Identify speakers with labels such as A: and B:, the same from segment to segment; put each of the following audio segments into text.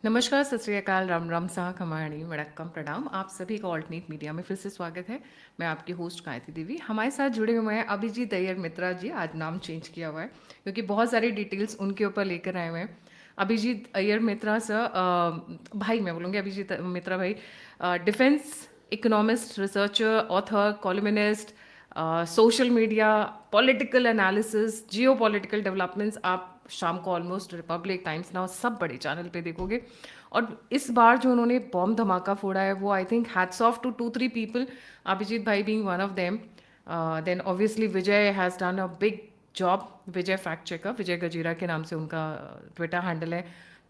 A: नमस्कार, सत श्री अकाल, राम राम, साह खमाणी, वड़क्कम, प्रणाम। आप सभी का ऑल्टरनेट मीडिया में फिर से स्वागत है। मैं आपकी होस्ट गायत्री देवी। हमारे साथ जुड़े हुए हैं अभिजीत अय्यर मित्रा जी। आज नाम चेंज किया हुआ है क्योंकि बहुत सारी डिटेल्स उनके ऊपर लेकर आए हुए हैं। अभिजीत अय्यर मित्रा सर, भाई मैं बोलूँगी, अभिजीत मित्रा भाई, defence economist, researcher, author, columnist, social media, political analysis, geopolitical developments. आप शाम को ऑलमोस्ट रिपब्लिक, टाइम्स नाउ, सब बड़े चैनल पे देखोगे। और इस बार जो उन्होंने बॉम्ब धमाका फोड़ा है, वो I think hats off to 2-3 people, Abhijit भाई being one of them. Then obviously Vijay has done a big job. Vijay fact checker, Vijay Gajira के नाम से उनका ट्विटर हैंडल है।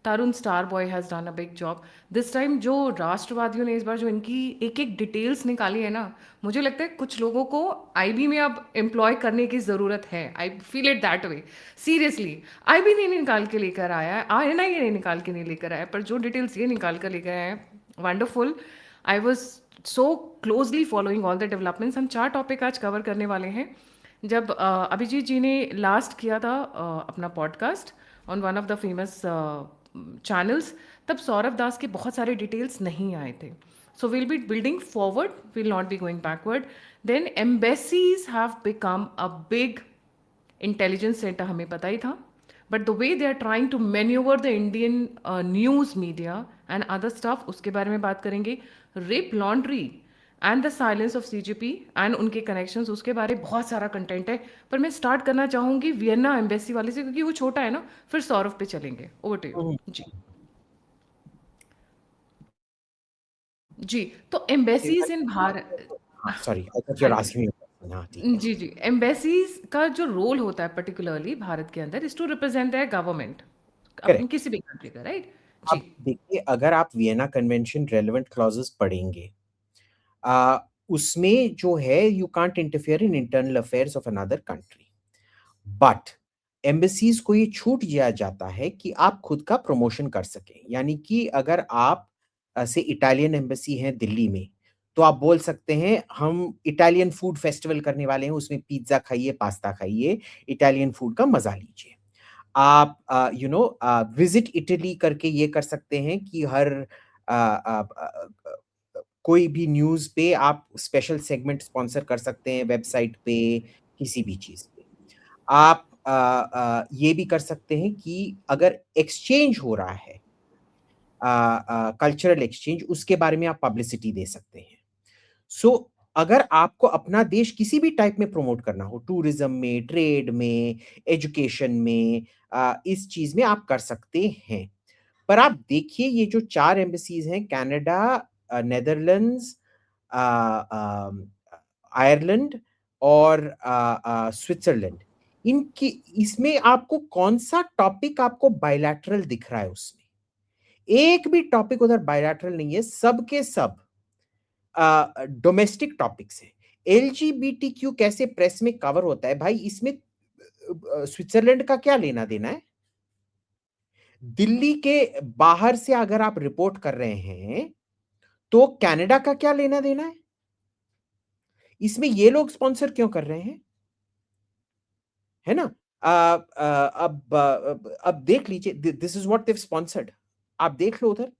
A: Tarun star boy has done a big job this time. जो राष्ट्रवादियों ने इस बार जो इनकी एक एक डिटेल्स निकाली है ना, मुझे लगता है कुछ लोगों को आईबी में अब एम्प्लॉय करने की ज़रूरत है। I feel it that way, seriously. IB नहीं निकाल के लेकर आया है, आईएनआई नहीं निकाल के नहीं लेकर आया है, पर जो डिटेल्स ये निकाल कर लेकर आए हैं, wonderful. I was so closely following all the developments. हम 4 टॉपिक आज कवर करने वाले हैं। जब अभिजीत जी ने लास्ट किया था अपना podcast on one of the famous channels, तब सौरभ दास के बहुत सारे डिटेल्स नहीं आए थे। So will be building forward, will not be going backward. Then embassies have become a big intelligence centre, हमें पता ही था, but the way they are trying to manoeuvre the Indian news media and other stuff, उसके बारे में बात करेंगे। Rep laundry and the silence of CGP and उनके कनेक्शंस, उसके बारे में बहुत सारा कंटेंट है। पर मैं स्टार्ट करना चाहूँगी वियना एम्बेसी वाले से, क्योंकि वो छोटा है ना। फिर सौरभ पे चलेंगे। ओवर टू
B: हम्म,
A: यू जी। जी, तो एम्बेसीज इन भारत।
B: हाँ सॉरी, आई थॉट यू
A: हाँ
B: आर
A: जी।
B: Asking me. हाँ ठीक है।
A: जी जी, एम्बेसीज का जो रोल होता है पर्टिकुलरली भारत के अंदर, is to represent the government, अपनी
B: करेक्ट।
A: किसी भी कंट्री का, राइट जी।
B: अब देखिए, अगर आप वियना कन्वेंशन रेलेवेंट क्लॉजेस पढ़ेंगे, आ, उसमें जो है, you can't interfere in internal affairs of another country, but embassies को ये छूट दिया जाता है कि आप खुद का प्रमोशन कर सकें। यानी कि अगर आप से इटालियन एम्बेसी है दिल्ली में, तो आप बोल सकते हैं हम इटालियन फूड फेस्टिवल करने वाले हैं, उसमें पिज्जा खाइए, पास्ता खाइए, इटालियन फूड का मजा लीजिए। आप विजिट इटली करके ये कर सकते हैं कि हर कोई भी न्यूज़ पे आप स्पेशल सेगमेंट स्पॉन्सर कर सकते हैं, वेबसाइट पे, किसी भी चीज़ पे। आप ये भी कर सकते हैं कि अगर एक्सचेंज हो रहा है, कल्चरल एक्सचेंज, उसके बारे में आप पब्लिसिटी दे सकते हैं। सो अगर आपको अपना देश किसी भी टाइप में प्रमोट करना हो, टूरिज्म में, ट्रेड में, एजुकेशन में, इस चीज में आप कर सकते हैं। पर आप देखिए, ये जो 4 एम्बेसीज हैं, कनाडा, नेदरलैंड्स, आयरलैंड और स्विट्जरलैंड, इनकी इसमें आपको कौन सा टॉपिक आपको बायलैटरल दिख रहा है? उसमें एक भी टॉपिक उधर बायलैटरल नहीं है, सब के सब डोमेस्टिक टॉपिक्स है। एलजीबीटीक्यू कैसे प्रेस में कवर होता है भाई, इसमें स्विट्जरलैंड का क्या लेना देना है? दिल्ली के बाहर से अगर आप रिपोर्ट कर रहे हैं, तो कनाडा का क्या लेना देना है? इसमें ये लोग स्पॉन्सर क्यों कर रहे हैं? है ना? अब देख लीजिए, this is what they've sponsored. आप देख लो उधर,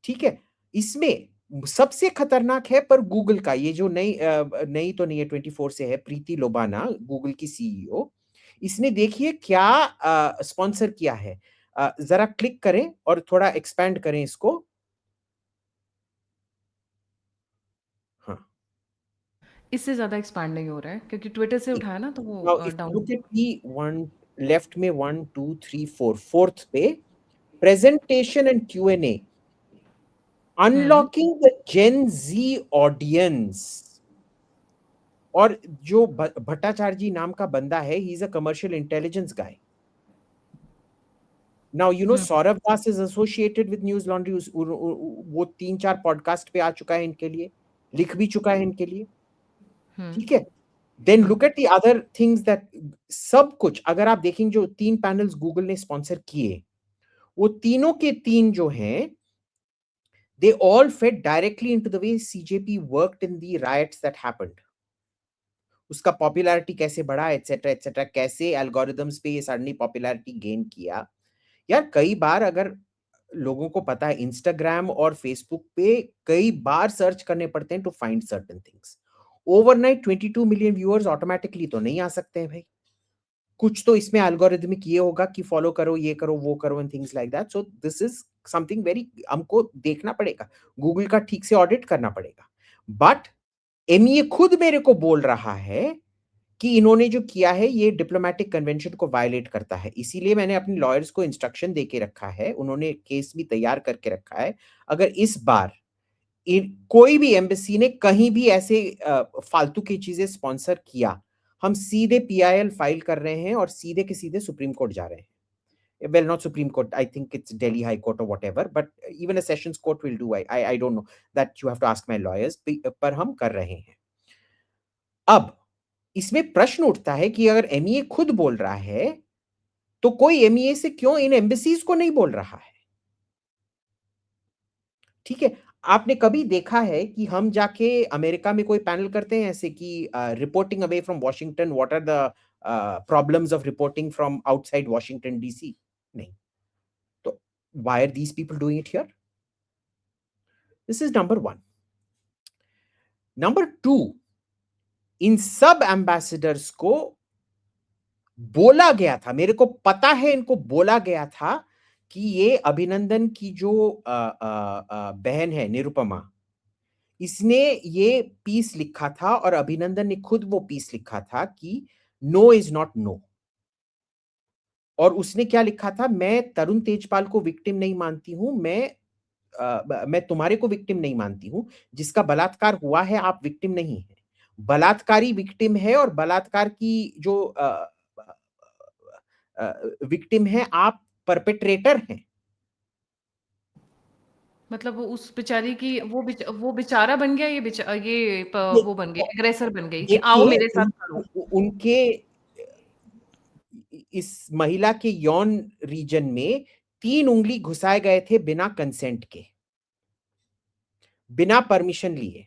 B: ठीक है। इसमें सबसे खतरनाक है पर गूगल का, ये जो नई तो नहीं है, 24 से है, प्रीति लोबाना, गूगल की सीईओ। इसने देखिए क्या स्पॉन्सर किया है। जरा क्लिक करें और थोड़ा एक्सपैंड करें इसको। हाँ,
A: इससे ज़्यादा एक्सपैंड नहीं हो रहा है क्योंकि ट्विटर से उठाया ना, तो
B: नाउ
A: वो
B: if you
A: down.
B: Look at the one, left में 1 2 3 4, फोर्थ पे presentation and Q&A,
A: hmm
B: unlocking the gen Z audience. और जो भट्टाचार्य जी नाम का बंदा है, he is a commercial intelligence guy. Now
A: hmm
B: Saurabh Das is associated with Newslaundry. वो 3-4 podcast पे आ चुका है इनके लिए, लिख भी चुका है इनके लिए,
A: हम्म
B: ठीक है। Then
A: hmm
B: look at the other things that, सब कुछ अगर आप देखेंगे, जो 3 पैनल्स गूगल ने स्पॉन्सर किए, वो तीनों के तीन जो हैं, they all fed directly into the way CJP worked in the riots that happened. उसका पॉपुलैरिटी कैसे बढ़ा, एटसेट्रा एटसेट्रा, कैसे एल्गोरिदम्स पे ये सडनली पॉपुलैरिटी गेन किया। यार कई बार अगर लोगों को पता है इंस्टाग्राम और फेसबुक पे कई बार सर्च करने पड़ते हैं to find certain things. Overnight 22 million viewers automatically तो नहीं आ सकते हैं भाई। कुछ तो इसमें एल्गोरिदमिक ये होगा कि फॉलो करो, ये करो, वो करो and things like that. So this is something very, हमको देखना पड़ेगा, गूगल का ठीक से ऑडिट करना पड़ेगा। बट एमईए खुद मेरे को बोल रहा है कि इन्होंने जो किया है ये डिप्लोमेटिक कन्वेंशन को वायलेट करता है। इसीलिए मैंने अपने लॉयर्स को इंस्ट्रक्शन दे के रखा है, उन्होंने केस भी तैयार करके रखा है। अगर इस बार कोई भी एम्बेसी ने कहीं भी ऐसे फालतू की चीजें स्पॉन्सर किया, हम सीधे पीआईएल फाइल कर रहे हैं और सीधे के सीधे सुप्रीम कोर्ट जा रहे हैं। Well, not Supreme Court. I think it's Delhi High Court or whatever. But even a Sessions Court will do. I don't know. That you have to ask my lawyers. पर हम कर रहे हैं। अब इसमें प्रश्न उठता है कि अगर एमईए खुद बोल रहा है, तो कोई एमईए से क्यों इन एम्बेसीज को नहीं बोल रहा है? ठीक है, आपने कभी देखा है कि हम जाके अमेरिका में कोई पैनल करते हैं ऐसे कि reporting away from Washington, what are the problems of reporting from outside Washington DC? नहीं। तो why are these people doing it here? This is number one. Number two, इन सब एम्बेसडर्स को बोला गया था, मेरे को पता है इनको बोला गया था कि ये अभिनंदन की जो बहन है निरुपमा, इसने ये पीस लिखा था और अभिनंदन ने खुद वो पीस लिखा था कि नो इज नॉट नो। और उसने क्या लिखा था, मैं तरुण तेजपाल को विक्टिम नहीं मानती हूं, मैं तुम्हारे को विक्टिम नहीं मानती हूं, जिसका बलात्कार हुआ है आप विक्टिम नहीं है, बलात्कारी विक्टिम है और बलात्कार की जो विक्टिम है आप परपेट्रेटर हैं।
A: मतलब वो उस बेचारी की वो बेचारा बन गया,
B: ये-
A: वो बन गई, एग्रेसर बन गई कि आओ
B: देखिए
A: मेरे साथ करो।
B: उनके इस महिला के यौन रीजन में 3 उंगली घुसाए गए थे बिना कंसेंट के, बिना परमिशन लिए।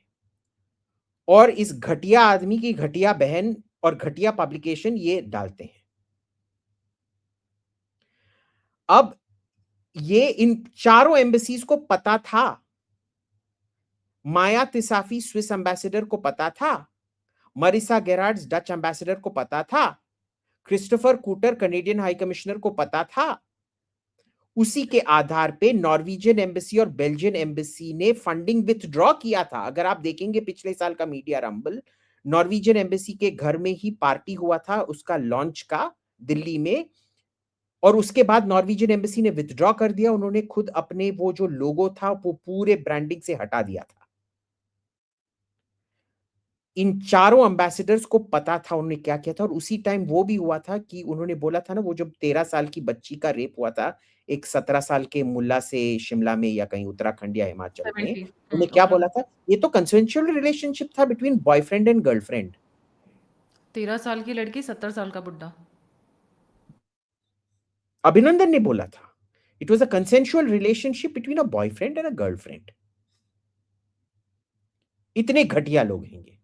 B: और इस घटिया आदमी की घटिया बहन और घटिया पब्लिकेशन ये डालते हैं। अब ये इन चारों एम्बेसीज को पता था, माया तिसाफी स्विस एम्बेसडर को पता था, मरिसा गेरार्ड्स डच एम्बेसडर को पता था, क्रिस्टोफर कूटर कनेडियन हाई कमिश्नर को पता था। उसी के आधार पे नॉर्वेजियन एम्बेसी और बेल्जियन एम्बेसी ने फंडिंग विथड्रॉ किया था। अगर आप देखेंगे पिछले साल का मीडिया रंबल, नॉर्वेजियन एम्बेसी के घर में ही पार्टी हुआ था उसका लॉन्च का दिल्ली में, और उसके बाद नॉर्वेजियन एम्बेसी ने विथड्रॉ कर दिया। उन्होंने खुद अपने वो जो लोगो था वो पूरे ब्रांडिंग से हटा दिया था। इन चारों एम्बेसडर्स को पता था उन्होंने क्या किया था। और उसी टाइम वो भी हुआ था कि उन्होंने बोला था ना, वो जब 13 साल की बच्ची का रेप हुआ था एक 17 साल के मुल्ला से शिमला में या कहीं उत्तराखंड या हिमाचल में,
A: 70।
B: उन्होंने क्या बोला था, ये तो कंसेंशुअल रिलेशनशिप था बिटवीन बॉयफ्रेंड एंड गर्लफ्रेंड।
A: 13 साल की लड़की, 70 साल का बुड्ढा।
B: अभिनंदन ने बोला था it was a consensual relationship between a boyfriend and a girlfriend. इतने घटिया लोग हैं ये।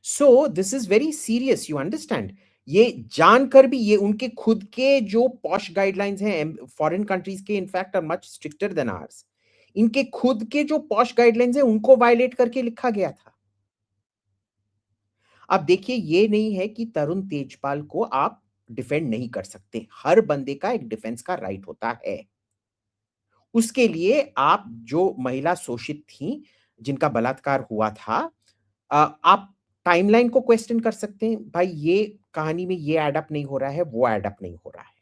B: So this is very serious, you understand. ये जानकर भी, ये उनके खुद के जो पॉश गाइडलाइंस हैं फॉरेन कंट्रीज के, in fact are much stricter than ours, इनके खुद के जो पॉश गाइडलाइंस हैं उनको वायलेट करके लिखा गया था। अब देखिए, ये नहीं है कि तरुण तेजपाल को आप डिफेंड नहीं कर सकते, हर बंदे का एक डिफेंस का राइट होता है। उसके लिए आप जो महिला शोषित थी, जिनका बलात्कार हुआ था, आप टाइमलाइन को क्वेश्चन कर सकते हैं, भाई ये कहानी में ये एड अप नहीं हो रहा है, वो एड अप नहीं हो रहा है।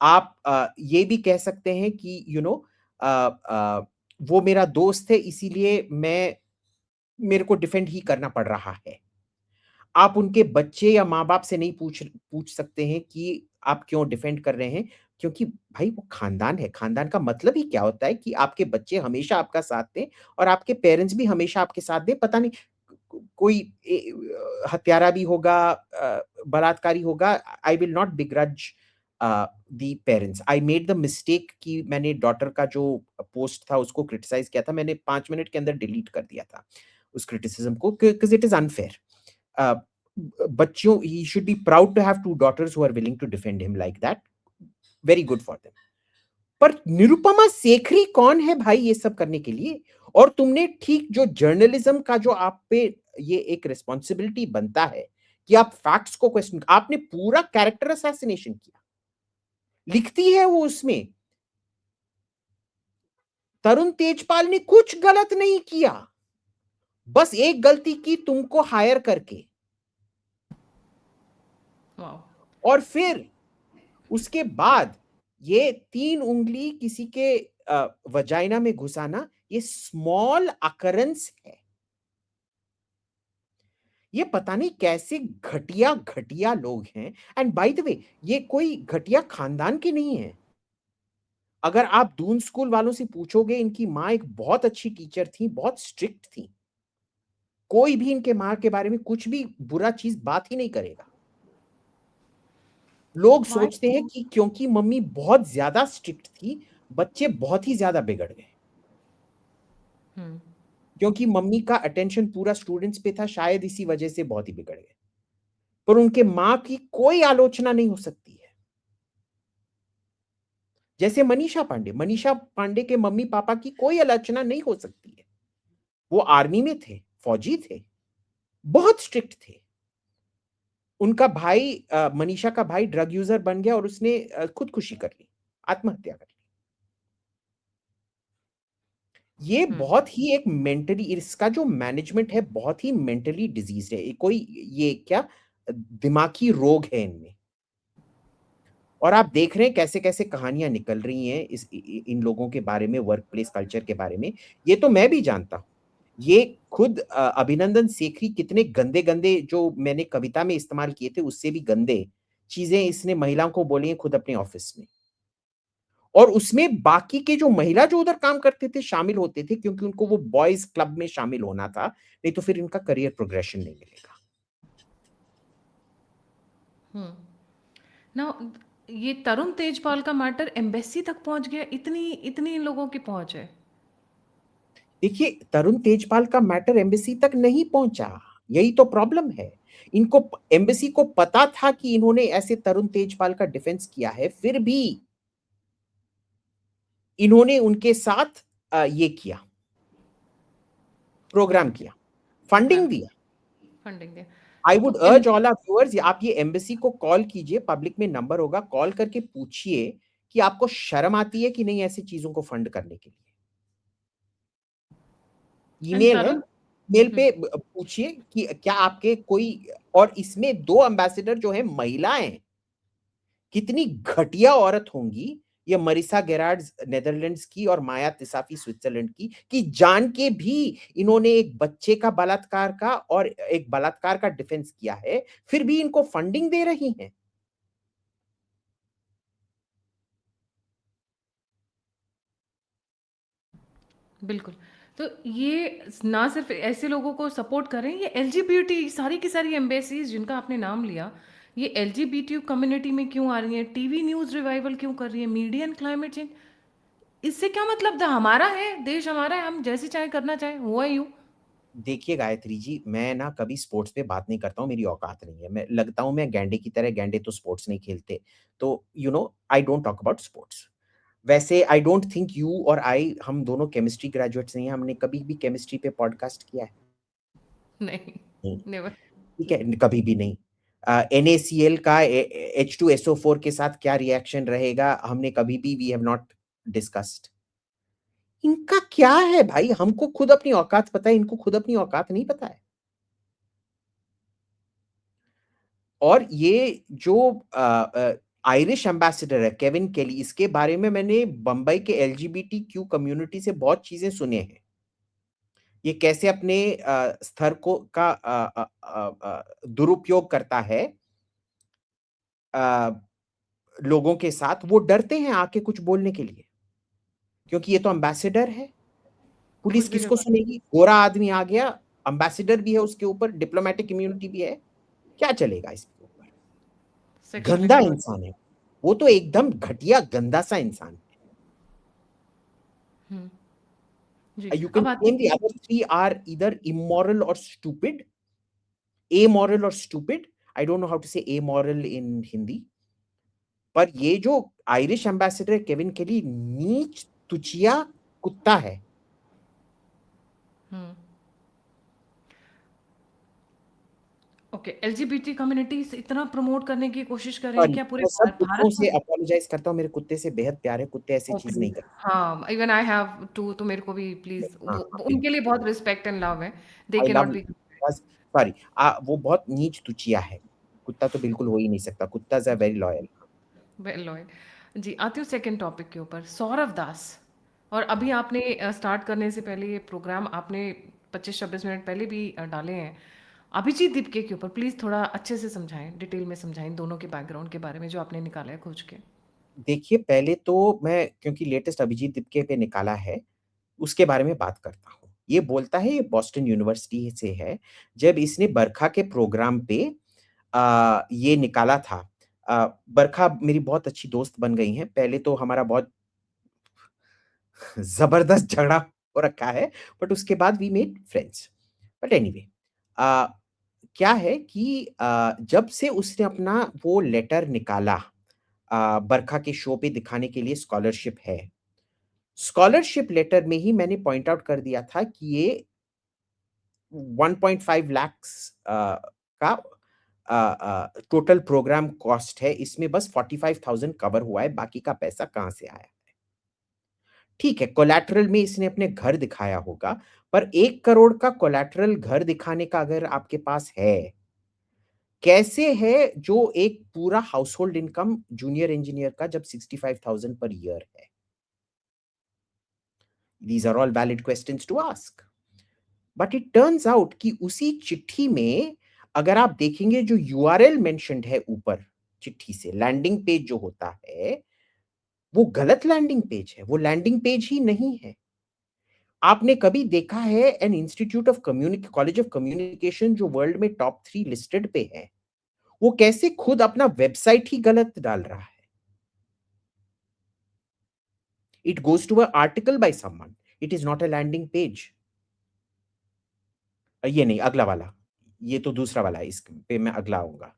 B: आप ये भी कह सकते हैं कि वो मेरा दोस्त है इसीलिए मेरे को डिफेंड ही करना पड़ रहा है। आप उनके बच्चे या माँ-बाप से नहीं पूछ सकते हैं कि आप क्यों डिफेंड कर रहे हैं, क्योंकि भाई वो खानदान है। खानदान का मतलब ही क्या होता है कि आपके बच्चे हमेशा आपका साथ दें और आपके पेरेंट्स भी हमेशा आपके साथ दें। पता नहीं कोई हत्यारा भी होगा, बलात्कारी होगा, I will not बिग्रज the parents. I made the mistake कि मैंने डॉटर का जो पोस्ट था उसको क्रिटिसाइज़ किया था, मैंने 5 मिनट के अंदर डिलीट कर दिया था उस क्रिटिसिज़्म को, because it is unfair. uh, बच्चों, he should be proud to have 2 daughters who are willing to defend him like that. Very good for them. पर निरुपमा सेखरी कौन है भाई ये सब करने के लिए? और तुमने ठीक जो जर्नलिज्म का जो आप पे ये एक रिस्पॉन्सिबिलिटी बनता है कि आप फैक्ट्स को क्वेश्चन, आपने पूरा कैरेक्टर असैसिनेशन किया। लिखती है वो उसमें, तरुण तेजपाल ने कुछ गलत नहीं किया, बस एक गलती की तुमको हायर करके,
A: वाह।
B: और फिर उसके बाद ये 3 उंगली किसी के वजाइना में घुसाना, ये स्मॉल अकरेंस है। ये पता नहीं कैसे घटिया घटिया लोग हैं। एंड बाय द वे, ये कोई घटिया खानदान के नहीं है। अगर आप दून स्कूल वालों से पूछोगे, इनकी माँ एक बहुत अच्छी टीचर थी, बहुत स्ट्रिक्ट थी। कोई भी इनके माँ के बारे में कुछ भी बुरा चीज बात ही नहीं करेगा। लोग
A: वाई।
B: सोचते हैं कि क्योंकि मम्मी बहुत ज्यादा स्ट्रिक्ट थी, बच्चे बहुत ही ज्यादा बिगड़ गए।
A: हम्म।
B: क्योंकि मम्मी का अटेंशन पूरा स्टूडेंट्स पे था, शायद इसी वजह से बहुत ही बिगड़ गए। पर उनके माँ की कोई आलोचना नहीं हो सकती है। जैसे मनीषा पांडे के मम्मी पापा की कोई आलोचना नहीं हो सकती है। वो आर्मी में थे, फौजी थे, बहुत स्ट्रिक्ट थे। उनका भाई मनीषा का भाई ड्रग यूजर बन गया और उसने खुदकुशी कर ली, आत्महत्या कर ली। ये
A: हम्म।
B: बहुत ही एक मेंटली, इसका जो मैनेजमेंट है बहुत ही मेंटली डिजीज है। कोई ये क्या दिमागी रोग है इनमें। और आप देख रहे हैं कैसे कैसे कहानियां निकल रही हैं इन लोगों के बारे में, वर्क प्लेस कल्चर के बारे में। ये तो मैं भी जानता हूं। ये खुद अभिनंदन सेखरी कितने गंदे गंदे, जो मैंने कविता में इस्तेमाल किए थे उससे भी गंदे चीजें इसने महिलाओं को बोली हैं खुद अपने ऑफिस में। और उसमें बाकी के जो महिला जो उधर काम करते थे शामिल होते थे, क्योंकि उनको वो बॉयज क्लब में शामिल होना था, नहीं तो फिर इनका करियर प्रोग्रेशन नहीं मिलेगा।
A: हम्म। ना, ये तरुण तेजपाल का मैटर एम्बेसी तक पहुंच गया, इतनी इतनी इन लोगों की पहुंच है।
B: देखिए, तरुण तेजपाल का मैटर एम्बेसी तक नहीं पहुंचा, यही तो प्रॉब्लम है। इनको एम्बेसी को पता था कि इन्होंने ऐसे तरुण तेजपाल का डिफेंस किया है, फिर भी इन्होंने उनके साथ ये किया, प्रोग्राम किया, फंडिंग
A: प्रोग्राम की
B: दिया।
A: Funding they.
B: आई वुड
A: तो
B: अर्ज ऑल आवर व्यूअर्स, आप ये एम्बेसी को कॉल कीजिए, पब्लिक में नंबर होगा, कॉल करके पूछिए कि आपको शर्म आती है कि नहीं ऐसी चीजों को फंड करने के लिए।
A: एंड
B: ईमेल है,
A: तरुण।
B: मेल
A: हम्म।
B: पे पूछिए कि क्या आपके कोई, और इसमें 2 एम्बेसडर जो है महिलाएं, कितनी घटिया औरत होंगी ये मरीसा गेरार्ड्स नेदरलैंड्स की और माया तिसाफी स्विट्जरलैंड की, कि जान के भी इन्होंने एक बच्चे का बलात्कार का और एक बलात्कार का डिफेंस किया है, फिर भी इनको फंडिंग दे रही हैं।
A: बिल्कुल। तो ये ना सिर्फ ऐसे लोगों को सपोर्ट करें, ये एलजीबीटी सारी की सारी एम्बेसीज जिनका आपने नाम लिया, ये एलजीबीटी कम्युनिटी में क्यों आ रही हैं? टीवी न्यूज़ रिवाइवल क्यों कर रही है? मीडिया एंड क्लाइमेट चेंज, इससे क्या मतलब था? हमारा है देश, हमारा है, हम जैसे चाहे करना चाहे, हुआ यूं।
B: देखिए गायत्री जी, मैं ना कभी स्पोर्ट्स पे बात नहीं करता हूँ, मेरी औकात नहीं है। मैं लगता हूँ मैं गैंडे की तरह, गैंडे तो स्पोर्ट्स नहीं खेलते। तो I don't talk about sports. वैसे आई डोंट थिंक यू और आई, हम दोनों केमिस्ट्री ग्रेजुएट्स नहीं हैं, हमने कभी भी केमिस्ट्री पे पॉडकास्ट किया है?
A: नहीं।
B: नहीं।
A: नेवर।
B: ठीक है, कभी भी नहीं। NaCl का H2SO4 के साथ क्या रिएक्शन रहेगा, हमने कभी भी, वी हैव नॉट डिस्कस्ड। इनका क्या है भाई, हमको खुद अपनी औकात पता है, इनको खुद अपनी औकात नहीं पता है। और ये जो आयरिश एम्बेसडर है केविन केली, इसके बारे में मैंने बंबई के LGBTQ कम्युनिटी से बहुत चीजें सुने हैं। ये कैसे अपने स्तर को का दुरुपयोग करता है अ, लोगों के साथ। वो डरते हैं आके कुछ बोलने के लिए, क्योंकि ये तो एम्बेसडर है।
A: कुछ
B: पुलिस
A: भी
B: किसको
A: करवा।
B: सुनेगी? गोरा आदमी आ गया, एम्बेसडर भी है उसके ऊपर, डिप्लोमेटिक इम्यूनिटी भी है, क्या चलेगा इसके ऊपर?
A: सेक्सुअल
B: गंदा
A: एक्सप्लॉइट।
B: इंसान है वो, तो एकदम घटिया गंदा सा इंसान है।
A: जी।
B: You
A: अब
B: can
A: आते
B: claim the other three are either immoral or stupid, amoral or stupid. I don't know how to say amoral in Hindi. पर ये जो आयरिश एम्बेसडर है केविन केली, नीच तुचिया कुत्ता है।
A: हम्म। ओके, एलजीबीटी कम्युनिटी इतना प्रमोट करने की कोशिश कर रहे हैं
B: सॉरी,
A: क्या पूरे
B: मैं सब कुत्तों
A: भारत
B: से
A: में?
B: अपोलोजाइज करता हूँ, मेरे कुत्ते से बेहद प्यार है, कुत्ते ऐसी चीज
A: ओके।
B: नहीं करते।
A: हाँ, इवन आई हैव टू, तो मेरे को भी प्लीज
B: हाँ हाँ,
A: वो उनके
B: बिल्कुल।
A: लिए बहुत रिस्पेक्ट एंड लव है। दे
B: आई
A: के
B: लव,
A: नॉट बी।
B: बस सॉरी, वो बहुत नीच तुचिया है। कुत्ता तो बिल्कुल हो ही नहीं सकता, कुत्ता is very loyal.
A: Well loyal. जी, आती हूँ सेकंड टॉपिक के ऊपर, सौरव दास। और अभी आपने स्टार्ट करने से पहले ये प्रोग्राम आपने 25-26 मिनट पहले भी डाले हैं। अभिजीत दीपके के ऊपर प्लीज थोड़ा अच्छे से समझाएं, डिटेल में समझाएं दोनों के बैकग्राउंड के बारे में जो आपने निकाला है खोज के।
B: देखिए, पहले तो मैं, क्योंकि लेटेस्ट अभिजीत दीपके पे निकाला है, उसके बारे में बात करता हूँ। ये बोलता है, ये बॉस्टन यूनिवर्सिटी से है। जब इसने बरखा के प्रोग्राम पे ये निकाला था। बरखा मेरी बहुत अच्छी दोस्त बन गई हैं। पहले तो हमारा बहुत ज़बरदस्त झगड़ा हो रखा है, बट उसके बाद we made friends. But anyway, uh, क्या है कि जब से उसने अपना वो लेटर निकाला, बरखा के शो पे दिखाने के लिए स्कॉलरशिप है। स्कॉलरशिप लेटर में ही मैंने पॉइंट आउट कर दिया था कि ये 1.5 लाख्स का टोटल प्रोग्राम कॉस्ट है। इसमें बस 45,000 कवर हुआ है, बाकी का पैसा कहाँ से आया? ठीक है, कोलैटरल में इसने अपने घर दिखाया होगा, पर 1 करोड़ का कोलैटरल घर दिखाने का अगर आपके पास है, कैसे है जो एक पूरा हाउसहोल्ड इनकम जूनियर इंजीनियर का जब 65,000 पर ईयर है? These are all valid questions to ask. But it turns out कि उसी चिट्ठी में अगर आप देखेंगे, जो यूआरएल मेंशन्ड है ऊपर चिट्ठी से, लैंडिंग पेज जो होता है, वो गलत लैंडिंग पेज है, वो लैंडिंग पेज ही नहीं है। आपने कभी देखा है एन इंस्टीट्यूट ऑफ कम्युनिक कॉलेज ऑफ कम्युनिकेशन जो वर्ल्ड में टॉप 3 लिस्टेड पे है, वो कैसे खुद अपना वेबसाइट ही गलत डाल रहा है? It goes to a article by someone, it is not a landing page. ये नहीं, अगला वाला, ये तो दूसरा वाला है, इस पे मैं अगला आऊँगा।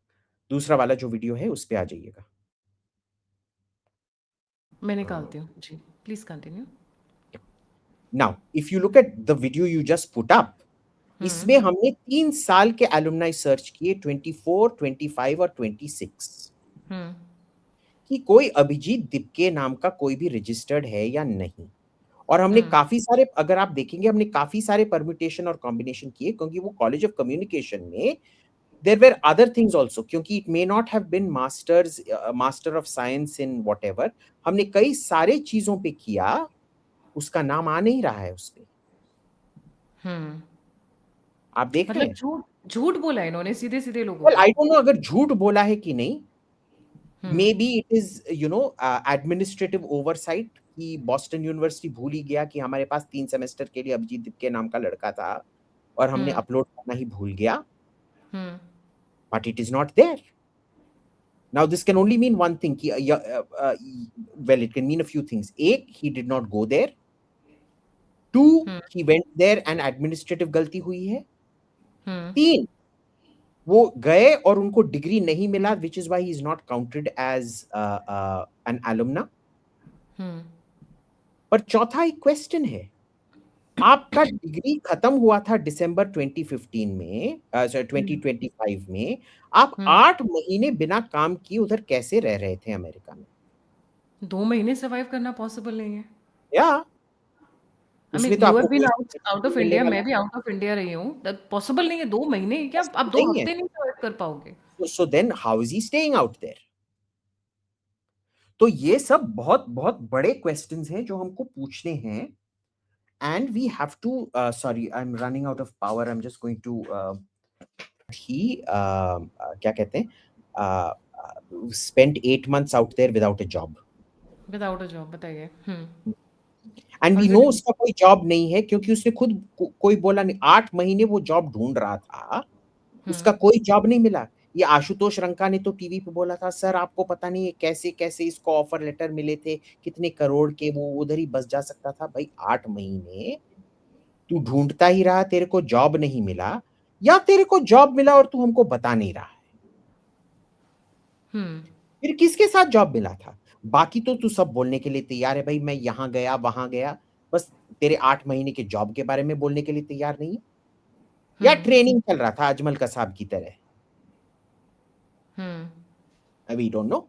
B: दूसरा वाला जो वीडियो है उस पे आ जाइएगा।
A: मैं
B: अ,
A: निकालती हूँ जी, please continue.
B: Now if you look at the video you just put up,
A: hmm.
B: इसमें हमने 3 साल के एलुमनाई सर्च किए, 24, 25 और 26,
A: हम्म।
B: कि कोई अभिजीत दिपके नाम का कोई भी रजिस्टर्ड है या नहीं। और हमने
A: हम्म।
B: काफ़ी सारे, अगर आप देखेंगे, हमने काफ़ी सारे परम्यूटेशन और कॉम्बिनेशन किए, क्योंकि वो कॉलेज ऑफ कम्युनिकेशन में there were other things also, क्योंकि it may not have been master of science in whatever. हमने कई सारे चीज़ों पे किया, उसका नाम आ नहीं रहा है उसपे।
A: हम्म।
B: आप देख रहे
A: मतलब
B: हैं?
A: झूठ झूठ बोला इन्होंने सीधे सीधे लोगों
B: वेल
A: को।
B: आई डोंट नो अगर झूठ बोला है कि नहीं।
A: Hmm.
B: Maybe it is administrative oversight, कि बॉस्टन यूनिवर्सिटी भूल ही गया कि हमारे पास 3 सेमेस्टर के लिए अभिजीत दिपके नाम का लड़का था, और हमने
A: हम्म।
B: अपलोड करना ही भूल गया,
A: hmm.
B: But it is not there. Now this can only mean one thing, कि well, it can mean a few things. एक, he did not go there. Two,
A: hmm.
B: he went there and administrative गलती हुई है।
A: हम्म।
B: तीन, वो गए और उनको डिग्री नहीं मिला, which is why he is not counted as an alumna।
A: हम्म।
B: पर चौथा एक क्वेश्चन है, आपका डिग्री खत्म हुआ था दिसंबर 2015 में, sorry,
A: हम्म।
B: 2025 में। आप
A: हम्म।
B: 8 महीने बिना काम किए उधर कैसे रह रहे थे अमेरिका में?
A: 2 महीने सर्वाइव करना पॉसिबल नहीं है।
B: या
A: आई मीन
B: उसमें तो
A: यू हैव
B: आपको
A: बीन
B: कोई
A: आउट आउट ऑफ
B: मिलने
A: इंडिया,
B: वाला
A: मैं भी आउट ऑफ इंडिया रही हूँ, पॉसिबल नहीं है 2 महीने, क्या आप
B: पॉसिबल
A: दो
B: नहीं है।
A: हफ्ते नहीं सर्वाइव कर पाओगे?
B: So then how is he staying out there? तो ये सब बहुत बहुत बड़े क्वेश्चंस हैं जो हमको पूछने हैं, and we have to, sorry I am running out of power, I am just going to ही क्या कहते हैं, spent 8 months out there without a job,
A: without a job, बताइए।
B: And
A: how
B: we
A: is
B: know
A: it?
B: उसका कोई job नहीं है, क्योंकि उसने खुद कोई बोला नहीं। 8 महीने वो जॉब ढूंढ रहा था,
A: हम्म।
B: उसका कोई जॉब नहीं मिला। ये आशुतोष रंका ने तो टीवी पे बोला था, सर आपको पता नहीं है कैसे कैसे इसको ऑफर लेटर मिले थे, कितने करोड़ के, वो उधर ही बस जा सकता था। भाई 8 महीने तू ढूंढता ही रहा, तेरे को जॉब नहीं मिला, या तेरे को जॉब मिला और तू हमको बता नहीं रहा है।
A: हम्म।
B: फिर किसके साथ जॉब मिला था? बाकी तो तू सब बोलने के लिए तैयार है भाई, मैं यहाँ गया, वहाँ गया, बस तेरे 8 महीने के जॉब के बारे में बोलने के लिए तैयार नहीं है? या
A: हम्म।
B: ट्रेनिंग चल रहा था अजमल कसाब की तरह?
A: Hmm.
B: We don't know.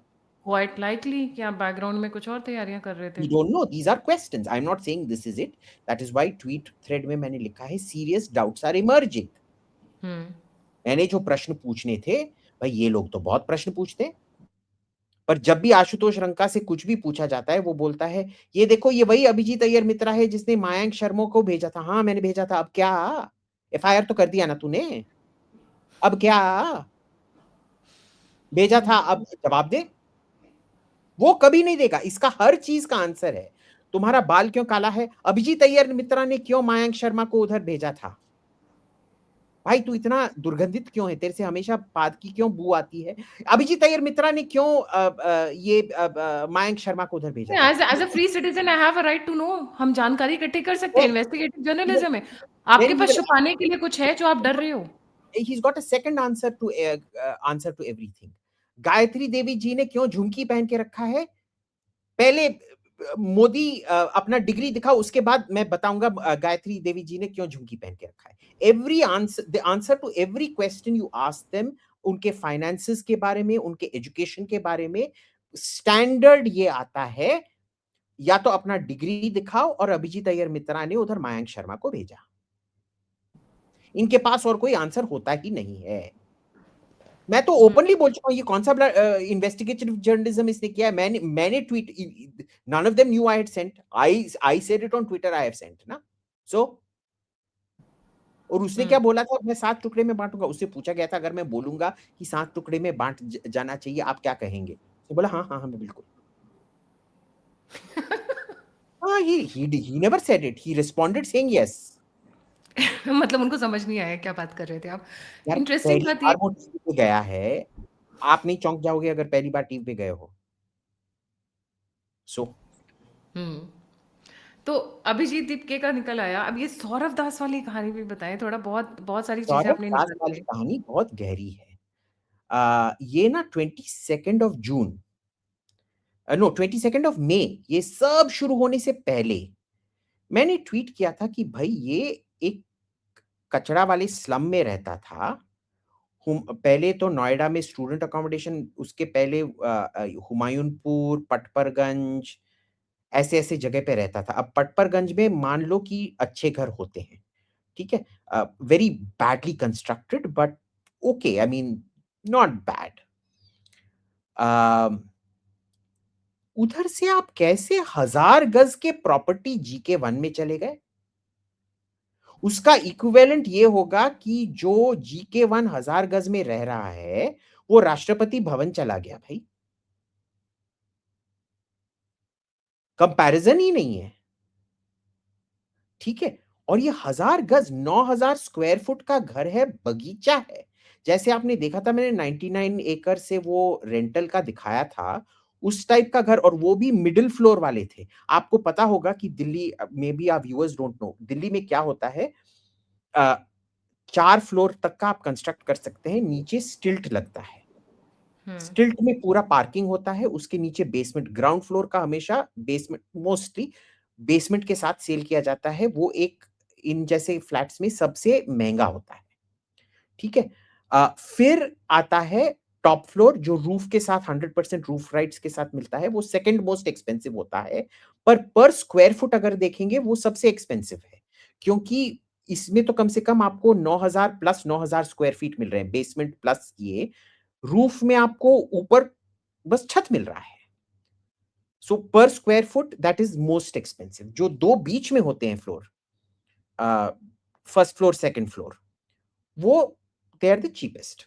A: Quite likely कि आप बैकग्राउंड में कुछ और तैयारियां कर रहे थे।
B: We don't know, these are questions, I am not saying this is it, that is why tweet thread में मैंने लिखा है सीरियस डाउट्स आर इमर्जिंग।
A: हम्म।
B: मैंने जो प्रश्न पूछने थे, भाई ये लोग तो बहुत प्रश्न पूछते हैं, पर जब भी आशुतोष रंका से कुछ भी पूछा जाता है, वो बोलता है, "ये देखो, ये वही अभिजीत अय्यर मित्रा है जिसने मयांक शर्मा को भेजा था।" हाँ, मैंने भेजा था, अब क्या? एफआईआर तो कर दिया ना तूने, अब क्या? भेजा था, अब जवाब दे। वो कभी नहीं देगा, इसका हर चीज़ का आंसर है। तुम्हारा बाल क्यों काला है? अभिजीत अय्यर मित्रा ने क्यों मयांक शर्मा को उधर भेजा था? भाई तू इतना दुर्गंधित क्यों है? तेरे से हमेशा पाद की क्यों बू आती है? अभिजीत अय्यर मित्रा ने क्यों मयांक शर्मा को उधर भेजा था?
A: As as a free citizen I have a right to know. हम जानकारी इकट्ठी कर सकते हैं,
B: Then
A: इन्वेस्टिगेटिव
B: then
A: जर्नलिज्म है। आपके
B: then he
A: पास
B: will
A: छुपाने के लिए कुछ है जो आप डर रहे हो।
B: he's got a second answer to everything. Gayatri Devi जी ने क्यों झुमकी पहन के रखा है? पहले मोदी अपना डिग्री दिखाओ, उसके बाद मैं बताऊंगा गायत्री देवी जी ने क्यों झुमकी पहन के रखा है। Every answer, the answer to every question you ask them, उनके फाइनेंसेस के बारे में, उनके एजुकेशन के बारे में, स्टैंडर्ड ये आता है, या तो अपना डिग्री दिखाओ, और अभिजीत अय्यर मित्रा ने उधर मयांक शर्मा को भेजा। इनके पास और कोई आंसर होता ही नहीं है। मैं तो
A: हम्म।
B: ओपनली बोल चुका हूँ, ये कौन सा इन्वेस्टिगेटिव जर्नलिज्म इसने किया है? मैंने tweet, none of them knew I had sent, I said it on Twitter, I have sent ना। सो और उसने क्या
A: हम्म।
B: बोला था, मैं 7 टुकड़े में बांटूंगा। उससे पूछा गया था, अगर मैं बोलूंगा कि 7 टुकड़े में बांट जाना चाहिए, आप क्या कहेंगे? तो बोला हाँ हाँ हाँ, मैं बिल्कुल। हाँ, he never said it, he responded saying yes।
A: मतलब उनको समझ नहीं आया क्या बात कर रहे थे आप।
B: यार
A: इंटरेस्टिंग
B: पहली
A: बात ये।
B: बार वो टीवी पे गया है, आप नहीं चौंक जाओगे अगर पहली बार टीवी पे गए हो? सो
A: हम्म। तो अभिजीत दीपके का निकल आया, अब ये सौरव दास वाली कहानी भी बताएं थोड़ा। बहुत बहुत सारी चीजें
B: सौरभ
A: आपने
B: दास
A: निकाल
B: वाली
A: ली।
B: कहानी बहुत गहरी है। ये ना 22nd of June, no 22nd of May, ये सब शुरू होने से पहले मैंने ट्वीट किया था कि भाई ये एक कचरा वाले स्लम में रहता था। पहले तो नोएडा में स्टूडेंट अकोमोडेशन, उसके पहले हुमायूंपुर, पटपरगंज, ऐसे ऐसे जगह पे रहता था। अब पटपरगंज में मान लो कि अच्छे घर होते हैं, ठीक है, very badly constructed, but okay, I mean not bad. उधर से आप कैसे 1000 गज के प्रॉपर्टी जीके 1 में चले गए? उसका इक्विवेलेंट ये होगा कि जो जीके 1 1000 गज में रह रहा है, वो राष्ट्रपति भवन चला गया भाई। कंपैरिजन ही नहीं है, ठीक है। और ये 1000 गज 9000 स्क्वायर फुट का घर है, बगीचा है। जैसे आपने देखा था, मैंने 99 एकड़ से वो रेंटल का दिखाया था, उस टाइप का घर, और वो भी मिडिल फ्लोर वाले थे। आपको पता होगा कि दिल्ली, मे बी आप व्यूअर्स डोंट नो, दिल्ली में क्या होता है, 4 फ्लोर तक का आप कंस्ट्रक्ट कर सकते हैं, नीचे स्टिल्ट लगता है।
A: हम्म।
B: स्टिल्ट में पूरा पार्किंग होता है, उसके नीचे बेसमेंट, ग्राउंड फ्लोर का हमेशा बेसमेंट, मोस्टली बेसमेंट के साथ सेल किया जाता है। वो एक इन जैसे फ्लैट्स में सबसे महंगा होता है, ठीक है। फिर आता है टॉप फ्लोर, जो रूफ के साथ 100% रूफ राइट्स के साथ मिलता है, वो सेकंड मोस्ट एक्सपेंसिव होता है। पर स्क्वायर फुट अगर देखेंगे, वो सबसे एक्सपेंसिव है, क्योंकि इसमें तो कम से कम आपको 9000 प्लस 9000 स्क्वायर फीट मिल रहे हैं, बेसमेंट प्लस ये। रूफ में आपको ऊपर बस छत मिल रहा है। सो पर square foot that is most expensive. जो दो बीच में होते हैं floor, first floor second floor, वो दे आर द चीपेस्ट।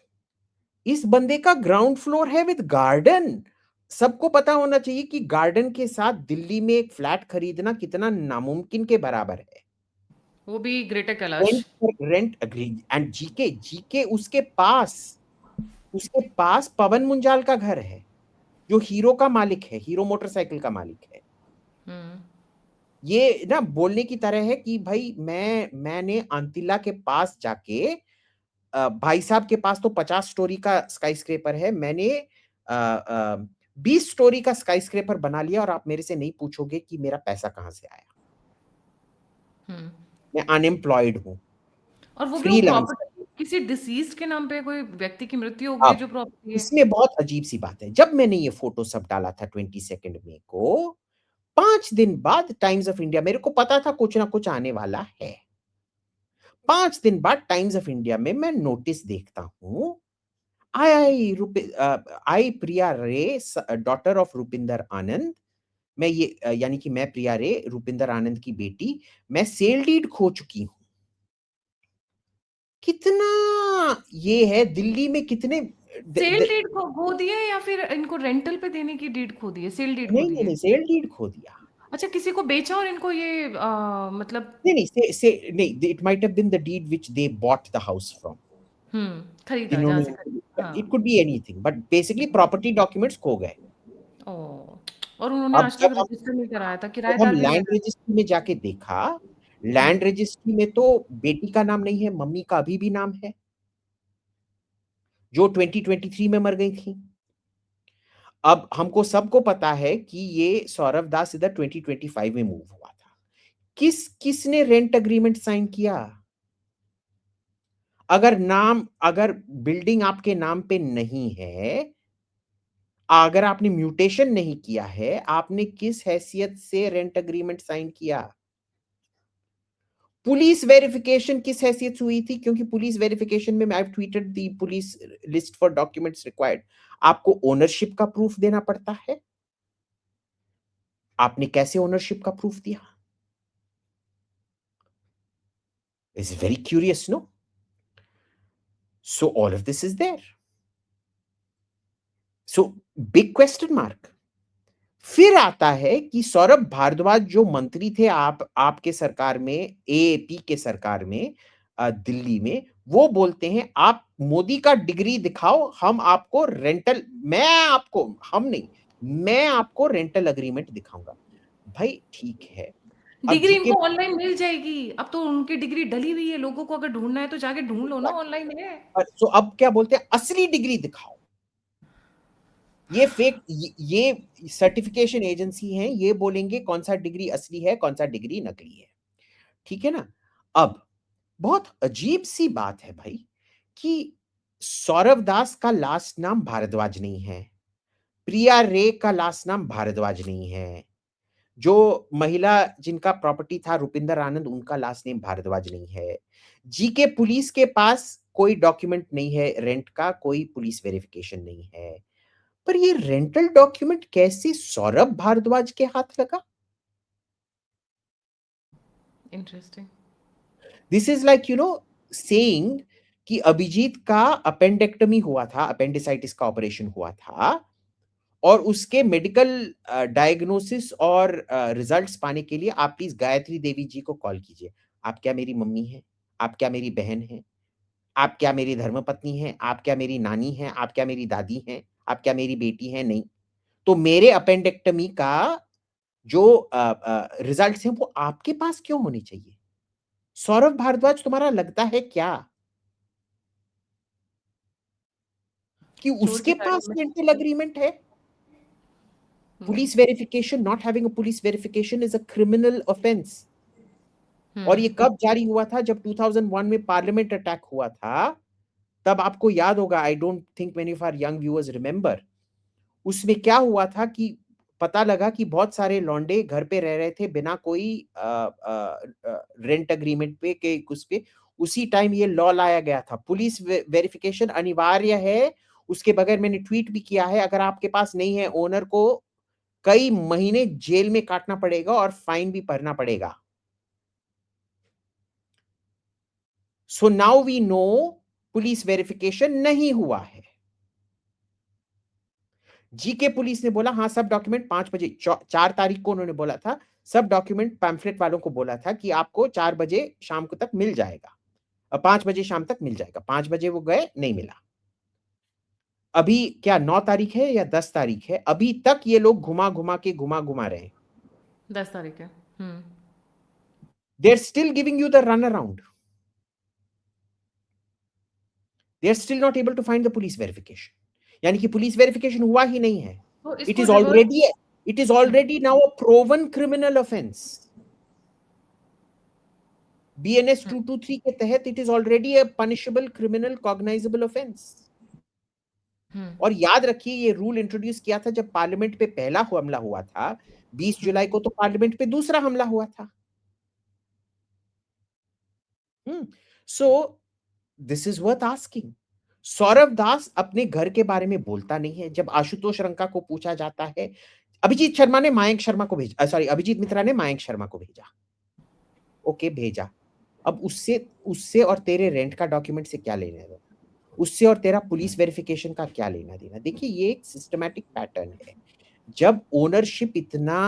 B: इस बंदे का ग्राउंड फ्लोर है विद गार्डन। सबको पता होना चाहिए कि गार्डन के साथ दिल्ली में एक फ्लैट खरीदना कितना नामुमकिन के बराबर है।
A: वो भी greater Kailash.
B: Rent agree, and GK GK उसके पास पवन मुंजाल का घर है, जो हीरो का मालिक है, हीरो मोटरसाइकिल का मालिक है।
A: हम्म।
B: ये ना बोलने की तरह है कि भाई मैंने अंतिला के पास जाके, भाई साहब के पास तो 50 स्टोरी का स्काई स्क्रेपर है, मैंने 20 स्टोरी का स्काई स्क्रेपर बना लिया और आप मेरे से नहीं पूछोगे कि मेरा पैसा कहाँ से आया।
A: हम्म।
B: मैं अनएम्प्लॉयड हूँ,
A: और वो भी वो
B: फ्रीलांस।
A: प्रॉपर्टी किसी डिसीज के नाम पे, कोई व्यक्ति की मृत्यु हो गई है
B: अब
A: जो प्रॉपर्टी है।
B: इसमें बहुत अजीब सी बात है, जब मैंने ये फोटो सब डाला था 22 मई को, 5 दिन बाद टाइम्स ऑफ इंडिया, मेरे को पता था कुछ ना कुछ आने वाला है। 5 दिन बाद टाइम्स ऑफ इंडिया में मैं नोटिस देखता हूं, आई प्रिया रे, डॉटर ऑफ रुपिंदर आनंद। मैं ये यानी कि मैं प्रिया रे, रुपिंदर आनंद की बेटी, मैं सेल डीड खो चुकी हूं। कितना ये है दिल्ली में, कितने
A: सेल डीड खो दिए या फिर इनको रेंटल पे देने की डीड खो दी है? सेल डीड खो
B: नहीं
A: दी
B: नहीं
A: है।
B: नहीं, सेल डीड खो दिया।
A: अच्छा, किसी को बेचा और इनको ये मतलब।
B: नहीं नहीं, से नहीं, it might have been the deed which they bought the house from.
A: खरीदा जहाँ
B: इन्होंने,
A: से खरीदा,
B: इट
A: हाँ।
B: Could be anything, but basically property documents खो गए।
A: ओ, और उन्होंने
B: अब
A: आज तक रजिस्टर नहीं कराया था,
B: जब हम
A: किराएदार भी
B: लैंड
A: रहता है।
B: रजिस्ट्री में जाके देखा,
A: हम्म।
B: लैंड रजिस्ट्री में तो बेटी का नाम नहीं है, मम्मी का अभी भी नाम है, जो 2023 में मर गई थी। अब हमको सबको पता है कि ये सौरभ दास इधर 2025 में मूव हुआ था। किसने रेंट अग्रीमेंट साइन किया? अगर बिल्डिंग आपके नाम पे नहीं है, अगर आपने म्यूटेशन नहीं किया है, आपने किस हैसियत से रेंट अग्रीमेंट साइन किया? पुलिस वेरिफिकेशन किस हैसियत से हुई थी? क्योंकि पुलिस वेरिफिकेशन में, I have tweeted the police list for documents required, आपको ओनरशिप का प्रूफ देना पड़ता है। आपने कैसे ओनरशिप का प्रूफ दिया? Is very curious, no? So all of this is there. So big question mark. फिर आता है कि सौरभ भारद्वाज जो मंत्री थे आपके सरकार में, एएपी के सरकार में, दिल्ली में, वो बोलते हैं आप मोदी का डिग्री दिखाओ, हम आपको रेंटल, मैं आपको, हम नहीं, मैं आपको रेंटल अग्रीमेंट दिखाऊंगा। भाई ठीक है। अब
A: डिग्री
B: जीके,
A: इनको ऑनलाइन मिल जाएगी, अब तो उनकी डिग्री डली हुई है, लोगों को अगर ढूंढना है तो जाके ढूंढ लो ना, ऑनलाइन है।
B: सो अब क्या बोलते हैं, असली डिग्री दिखाओ। ये फेक, ये सर्टिफिकेशन एजेंसी है, ये बोलेंगे कौन सा डिग्री असली है, कौन सा डिग्री नकली है। ठीक है ना? अब बहुत अजीब सी बात है भाई, कि सौरभ दास का लास्ट नाम भारद्वाज नहीं है, प्रिया रे का लास्ट नाम भारद्वाज नहीं है, जो महिला जिनका प्रॉपर्टी था रुपिंदर आनंद, उनका लास्ट नेम भारद्वाज नहीं है, जीके पुलिस के पास कोई डॉक्यूमेंट नहीं है रेंट का, कोई पुलिस वेरिफिकेशन नहीं है, पर ये रेंटल डॉक्यूमेंट कैसे सौरभ भारद्वाज के हाथ लगा?
A: Interesting.
B: This is like saying कि अभिजीत का अपेंडेक्टमी हुआ था, अपेंडिसाइटिस का ऑपरेशन हुआ था, और उसके मेडिकल डायग्नोसिस और रिजल्ट्स पाने के लिए आप प्लीज गायत्री देवी जी को कॉल कीजिए। आप क्या मेरी मम्मी हैं? आप क्या मेरी बहन हैं? आप क्या मेरी धर्मपत्नी हैं? आप क्या मेरी नानी हैं? आप क्या मेरी दादी हैं? आप क्या मेरी बेटी हैं? नहीं। तो मेरे अपेंडेक्टमी का जो रिजल्ट्स हैं वो आपके पास क्यों होने चाहिए? सौरभ भारद्वाज तुम्हारा लगता है क्या कि
A: चोर
B: उसके
A: सिपाही
B: पास
A: में।
B: रेंटल एग्रीमेंट है?
A: Hmm.
B: Police verification, not having a police verification is a criminal offence. और ये
A: हम्म।
B: कब जारी हुआ था? जब 2001 में पार्लियामेंट अटैक हुआ था, तब आपको याद होगा, I don't think many of our young viewers remember, उसमें क्या हुआ था कि पता लगा कि बहुत सारे लौंडे घर पे रह रहे थे बिना कोई रेंट अग्रीमेंट पे के उस पे। उसी टाइम ये लॉ लाया गया था, पुलिस वेरिफिकेशन अनिवार्य है। उसके बगैर मैंने ट्वीट भी किया है, अगर आपके पास नहीं है, ओनर को कई महीने जेल में काटना पड़ेगा और फाइन भी भरना पड़ेगा। So now we know police verification नहीं हुआ है। जीके पुलिस ने बोला हाँ सब डॉक्यूमेंट 5 बजे, 4 तारीख को उन्होंने बोला था, सब डॉक्यूमेंट पैम्फलेट वालों को बोला था कि आपको 4 बजे शाम को तक मिल जाएगा, 5 बजे शाम तक मिल जाएगा। 5 बजे वो गए, नहीं मिला। अभी क्या 9 तारीख है या 10 तारीख है, अभी तक ये लोग घुमा घुमा रहे हैं।
A: 10 तारीख है।
B: They are still giving you the run around, they are still not able to find the police verification. यानी कि पुलिस वेरिफिकेशन हुआ ही नहीं है.
A: तो
B: इट
A: इसको
B: is
A: reverse.
B: Already it is already now a proven criminal offence. BNS 223 के तहत it is already a punishable criminal cognisable offence. और याद रखिए ये रूल इंट्रोड्यूस किया था जब पार्लियामेंट पे पहला हमला हुआ था. 20 जुलाई को तो पार्लियामेंट पे दूसरा हमला हुआ था. So this is worth asking. Saurav Das अपने घर के बारे में बोलता नहीं है. जब आशुतोष रंका को पूछा जाता है, अभिजीत शर्मा ने मयंक शर्मा को भेजा, सॉरी अभिजीत मित्रा ने मयंक शर्मा को भेजा. ओके भेजा. अब उससे उससे और तेरे रेंट का डॉक्यूमेंट से क्या लेना देना, उससे और तेरा पुलिस वेरिफिकेशन का क्या लेना देना. देखिए ये एक सिस्टमैटिक पैटर्न है. जब ओनरशिप इतना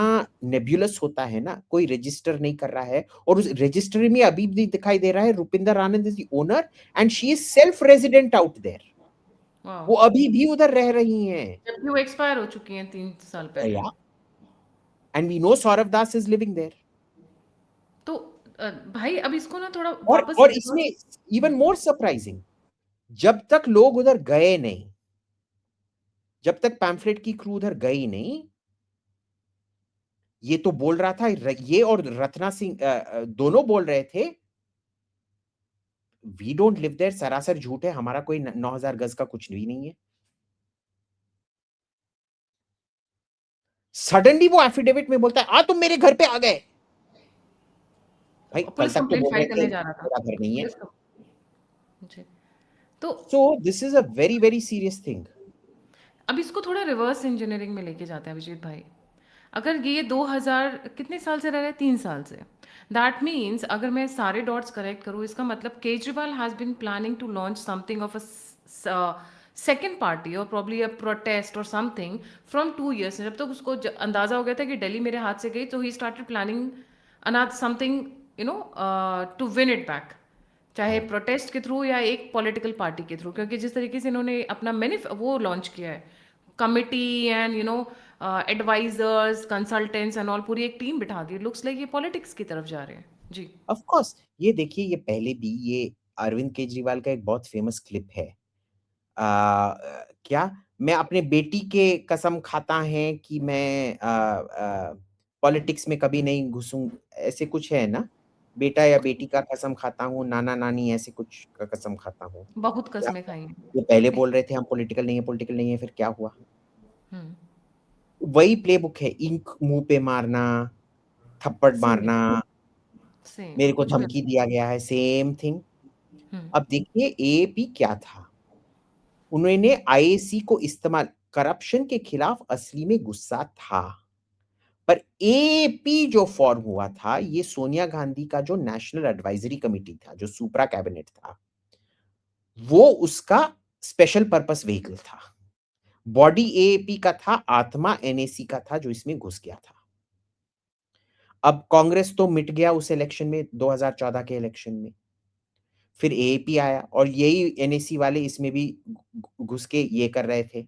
B: नेब्यूलस होता है ना, कोई रजिस्टर नहीं कर रहा है, और उस रजिस्टर में अभी भी दिखाई दे रहा है Rupinder Anand is the owner and she is self resident out there.
A: वाह।
B: वो अभी भी उधर रह रही हैं.
A: जबकि वो एक्सपायर हो चुकी हैं 3 साल पहले।
B: या and we know Saurav Das is living there.
A: तो भाई अब इसको ना थोड़ा
B: और
A: वापस
B: और इसमें
A: रिवर्स।
B: इवन मोर सरप्राइजिंग, जब तक लोग उधर गए नहीं, जब तक पैम्फलेट की क्रू उधर गई नहीं, ये तो बोल रहा था, ये और रत्ना सिंह दोनों बोल रहे थे वी डोंट लिव देयर. सरासर झूठ है, हमारा कोई 9,000 गज का कुछ भी नहीं है. सडनली वो एफिडेविट में बोलता है तुम मेरे घर पे आ गए. भाई कल
A: पुलिस
B: तक तो
A: कंप्लेंट
B: बोल रहे
A: फाइल
B: थे
A: करने जा रहा था।
B: मेरा घर नहीं है.
A: पुलिस को जी। तो
B: सो this is a very very serious thing.
A: अब इसको थोड़ा रिवर्स इंजीनियरिंग में लेके जाते हैं अभिजीत भाई। अगर ये 2000 कितने साल से रह रहे हैं, 3 साल से, दैट मीन्स अगर मैं सारे डॉट्स करेक्ट करूँ, इसका मतलब Kejriwal has been planning to launch something of a second party और प्रॉब्ली अ प्रोटेस्ट और समथिंग फ्रॉम 2 years. जब तक उसको अंदाजा हो गया था कि दिल्ली मेरे हाथ से गई, तो he started planning another something, you know, to win it back, चाहे प्रोटेस्ट के थ्रू या एक पॉलिटिकल पार्टी के थ्रू। क्योंकि जिस तरीके से इन्होंने अपना वो लॉन्च किया है, committee and you know advisers consultants and all, पूरी एक टीम बिठा दी, लुक्स लाइक ये पॉलिटिक्स की तरफ जा रहे हैं जी।
B: ऑफ कोर्स ये देखिए, ये पहले भी ये अरविंद केजरीवाल का एक बहुत फेमस क्लिप है. क्या मैं अपने बेटी के कसम खाता है कि मैं पॉलिटिक्स में कभी नहीं घुसूं, ऐसे कुछ है ना. बेटा या बेटी का कसम खाता हूँ, नाना नानी ऐसे कुछ का कसम खाता हूँ.
A: बहुत
B: क्या
A: कस्में खाई हैं।
B: ये पहले बोल रहे थे हम पॉलिटिकल नहीं है, पॉलिटिकल नहीं है, फिर क्या हुआ.
A: हम्म।
B: वही प्लेबुक है, इंक मुंह पे मारना, थप्पड़
A: सेम।
B: मारना,
A: सेम
B: मेरे को
A: कुछ भी।
B: धमकी दिया गया है, सेम थिंग.
A: हम्म।
B: अब देखिए एएपी क्या था. उन्होंने आईएसी को इस्तेमाल, करप्शन के खिलाफ असली में गुस्सा था. पर एपी जो फॉर्म हुआ था, ये सोनिया गांधी का जो नेशनल एडवाइजरी कमिटी था, जो सुप्रा कैबिनेट था, वो उसका स्पेशल पर्पस व्हीकल था. बॉडी एएपी का था, आत्मा एनएसी का था जो इसमें घुस गया था. अब कांग्रेस तो मिट गया उस इलेक्शन में, 2014 के इलेक्शन में. फिर एएपी आया और यही एनएसी वाले इसमें भी घुस के ये कर रहे थे.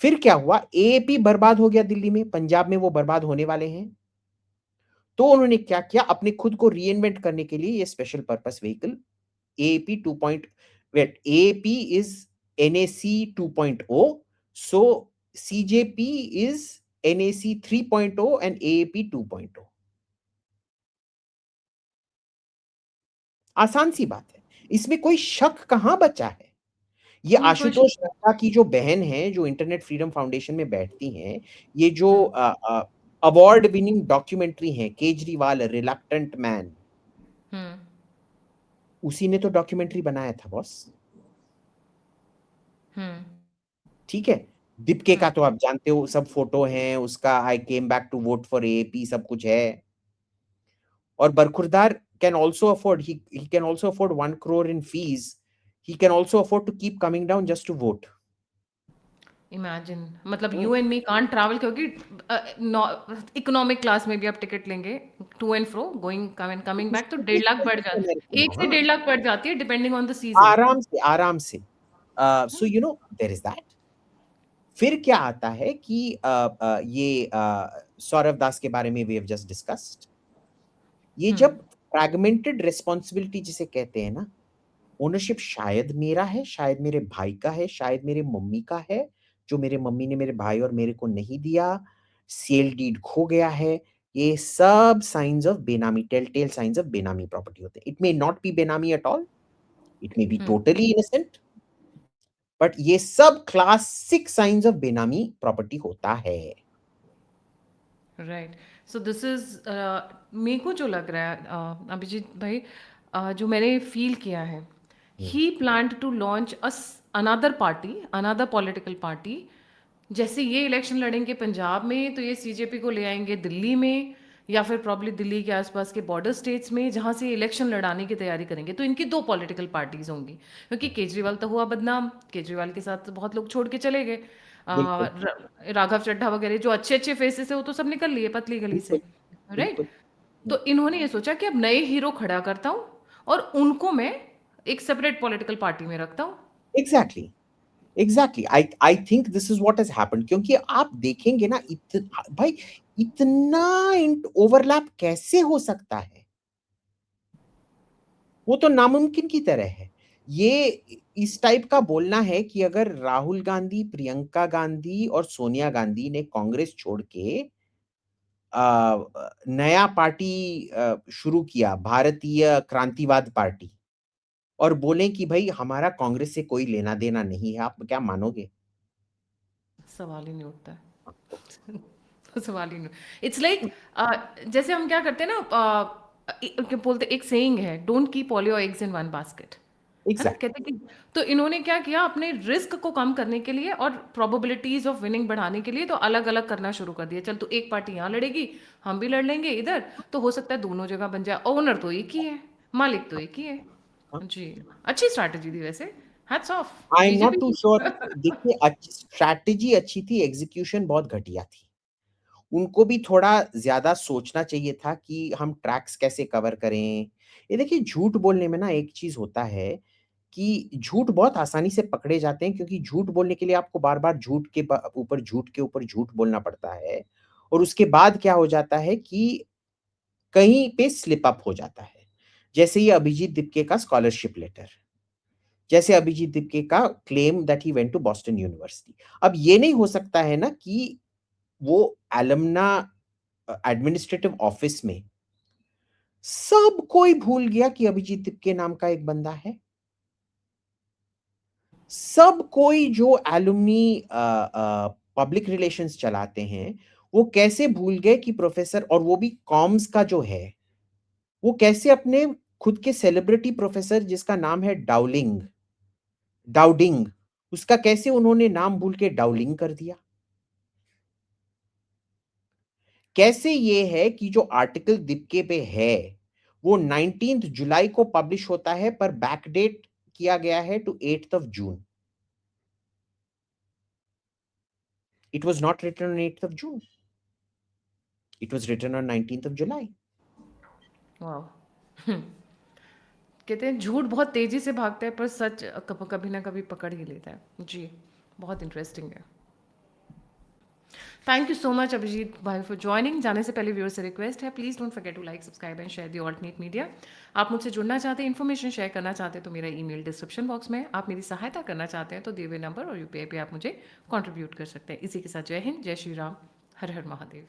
B: फिर क्या हुआ, एएपी बर्बाद हो गया दिल्ली में, पंजाब में वो बर्बाद होने वाले हैं. तो उन्होंने क्या किया, अपने खुद को रीइन्वेंट करने के लिए ये special purpose vehicle AAP 2. Wait, AAP is NAC 2.0, so CJP is NAC 3.0 and AAP 2.0. आसान सी बात है, इसमें कोई शक कहां बचा है. ये
A: नहीं कोई
B: आशुतोष रंका की जो बहन है, जो इंटरनेट फ्रीडम फाउंडेशन में बैठती हैं, ये जो
A: हम्म।
B: अवार्ड विनिंग डॉक्यूमेंट्री है केजरीवाल रिलक्टेंट मैन,
A: हम्म।
B: उसी ने तो डॉक्यूमेंट्री बनाया था बॉस.
A: हम्म।
B: ठीक है. दीपके का
A: हम्म।
B: तो आप जानते हो, सब फोटो हैं उसका, I came back to vote for AP, सब कुछ है. और बरखुरदार can also afford, he can also afford 1 crore in fees. He can also afford to keep coming down just to vote.
A: Imagine, मतलब you and me can't travel, क्योंकि economic class में भी आप टिकट लेंगे to and fro, going coming back, तो 1.5 लाख बढ़ जाता है, 1 से 1.5 लाख बढ़ जाती है डिपेंडिंग ऑन द सीजन।
B: आराम से, आराम से. So you know there is that. फिर क्या आता है कि ये सौरव दास के बारे में वी हैव जस्ट डिस्कस्ड. ये
A: हम्म।
B: जब फ्रैगमेंटेड रिस्पॉन्सिबिलिटी जिसे कहते हैं ना, ओनरशिप शायद मेरा है, शायद मेरे भाई का है, शायद मेरे मम्मी का है, जो मेरे मम्मी ने मेरे भाई और मेरे को नहीं दिया, सेल डीड खो गया है। ये सब साइन्स ऑफ बेनामी, टेल साइन्स ऑफ बेनामी प्रॉपर्टी होते हैं। इट मे नॉट बी बेनामी at all, it may be
A: hmm,
B: totally innocent, but ये सब क्लासिक साइन्स ऑफ बेनामी प्रॉपर्टी होता है।
A: राइट। सो दिस इज़ मेरे को जो लग रहा है अभिजीत भाई, जो मैंने फ़ील किया है,
B: हुँ,
A: he planned to launch another party, another political party. जैसे ये इलेक्शन लड़ेंगे पंजाब में, तो ये सीजेपी को ले आएँगे दिल्ली में, या फिर प्रॉब्ली दिल्ली के आसपास के बॉर्डर स्टेट्स में, जहाँ से ये इलेक्शन लड़ाने की तैयारी करेंगे। तो इनकी 2 पॉलिटिकल पार्टीज़ होंगी, क्योंकि केजरीवाल तो हुआ बदनाम, केजरीवाल के साथ तो बहुत लोग छोड़ के चले गए।
B: बिल्कुल,
A: राघव चड्ढा वगैरह जो अच्छे-अच्छे फेसेस है, वो तो सब निकल लिए पतली गली से,
B: बिल्कुल,
A: राइट?
B: बिल्कुल। हुँ,
A: तो इन्होंने ये सोचा कि अब नए हीरो खड़ा करता हूँ और उनको मैं एक सेपरेट पॉलिटिकल पार्टी में रखता हूँ।
B: Exactly. Exactly, I think this is what has happened, क्योंकि आप देखेंगे ना, भाई इतना ओवरलैप कैसे हो सकता है? वो तो नामुमकिन की तरह है। ये इस टाइप का बोलना है कि अगर राहुल गांधी, प्रियंका गांधी और सोनिया गांधी ने कांग्रेस छोड़ के नया पार्टी शुरू किया, भारतीय क्रांतिवाद पार्टी, और बोले कि भाई हमारा कांग्रेस से कोई लेना देना नहीं है, आप क्या मानोगे?
A: सवाल ही नहीं उठता है। सवाल ही नहीं। इट्स लाइक जैसे हम क्या करते हैं ना, क्या बोलते हैं, एक सेइंग है, don't keep all your eggs in one basket, है ना?
B: एग्जैक्टली।
A: कहते हैं कि तो इन्होंने क्या किया, अपने रिस्क को कम करने के लिए और प्रोबेबिलिटीज ऑफ विनिंग बढ़ाने के लिए, तो अलग अलग करना शुरू कर दिया। चल, तो एक पार्टी यहाँ लड़ेगी, हम भी लड़ लेंगे इधर, तो हो सकता है दोनों जगह बन जाए। ओनर तो एक ही है, मालिक तो एक ही है। जी, अच्छी स्ट्रैटेजी थी वैसे। Hats off
B: I am not
A: BJP
B: too
A: की।
B: श्योर। देखिए, स्ट्रैटेजी अच्छी थी, एग्जीक्यूशन बहुत घटिया थी। उनको भी थोड़ा ज्यादा सोचना चाहिए था कि हम ट्रैक्स कैसे कवर करें। ये देखिए, झूठ बोलने में ना एक चीज होता है कि झूठ बहुत आसानी से पकड़े जाते हैं, क्योंकि झूठ बोलने के लिए आपको बार बार झूठ के ऊपर झूठ बोलना पड़ता है, और उसके बाद क्या हो जाता है कि कहीं पे स्लिप अप हो जाता है। जैसे ये अभिजीत दिपके का स्कॉलरशिप लेटर, जैसे अभिजीत दिपके का claim that he went to Boston University. अब ये नहीं हो सकता है ना कि वो एलुमना एडमिनिस्ट्रेटिव ऑफिस में सब कोई भूल गया कि अभिजीत दिपके नाम का एक बंदा है। सब कोई जो एलुमनी पब्लिक रिलेशंस चलाते हैं, वो कैसे भूल गए कि प्रोफेसर, और वो भी कॉम्स का जो है, वो कैसे अपने खुद के सेलिब्रिटी प्रोफेसर जिसका नाम है डाउडिंग, उसका कैसे उन्होंने नाम भूल के डाउलिंग कर दिया? कैसे ये है कि जो आर्टिकल दीपिके पे है, वो 19th जुलाई को पब्लिश होता है, पर बैकडेट किया गया है to 8th of June. It was not written on 8th of June. It was written on 19th of July.
A: वाह। कहते हैं झूठ बहुत तेजी से भागता है, पर सच कभी ना कभी पकड़ ही लेता है। जी, बहुत इंटरेस्टिंग है। Thank you so much Abhijit भाई फॉर ज्वाइनिंग। जाने से पहले व्यूअर से रिक्वेस्ट है, please don't forget to like, subscribe and share the alternate media. आप मुझसे जुड़ना चाहते हैं, इन्फॉर्मेशन शेयर करना चाहते हैं, तो मेरा ईमेल डिस्क्रिप्शन बॉक्स में है। आप मेरी सहायता करना चाहते हैं तो दिए हुए नंबर और यूपीआई पे आप मुझे कंट्रीब्यूट कर सकते हैं। इसी के साथ जय हिंद, जय श्री राम, हर हर महादेव।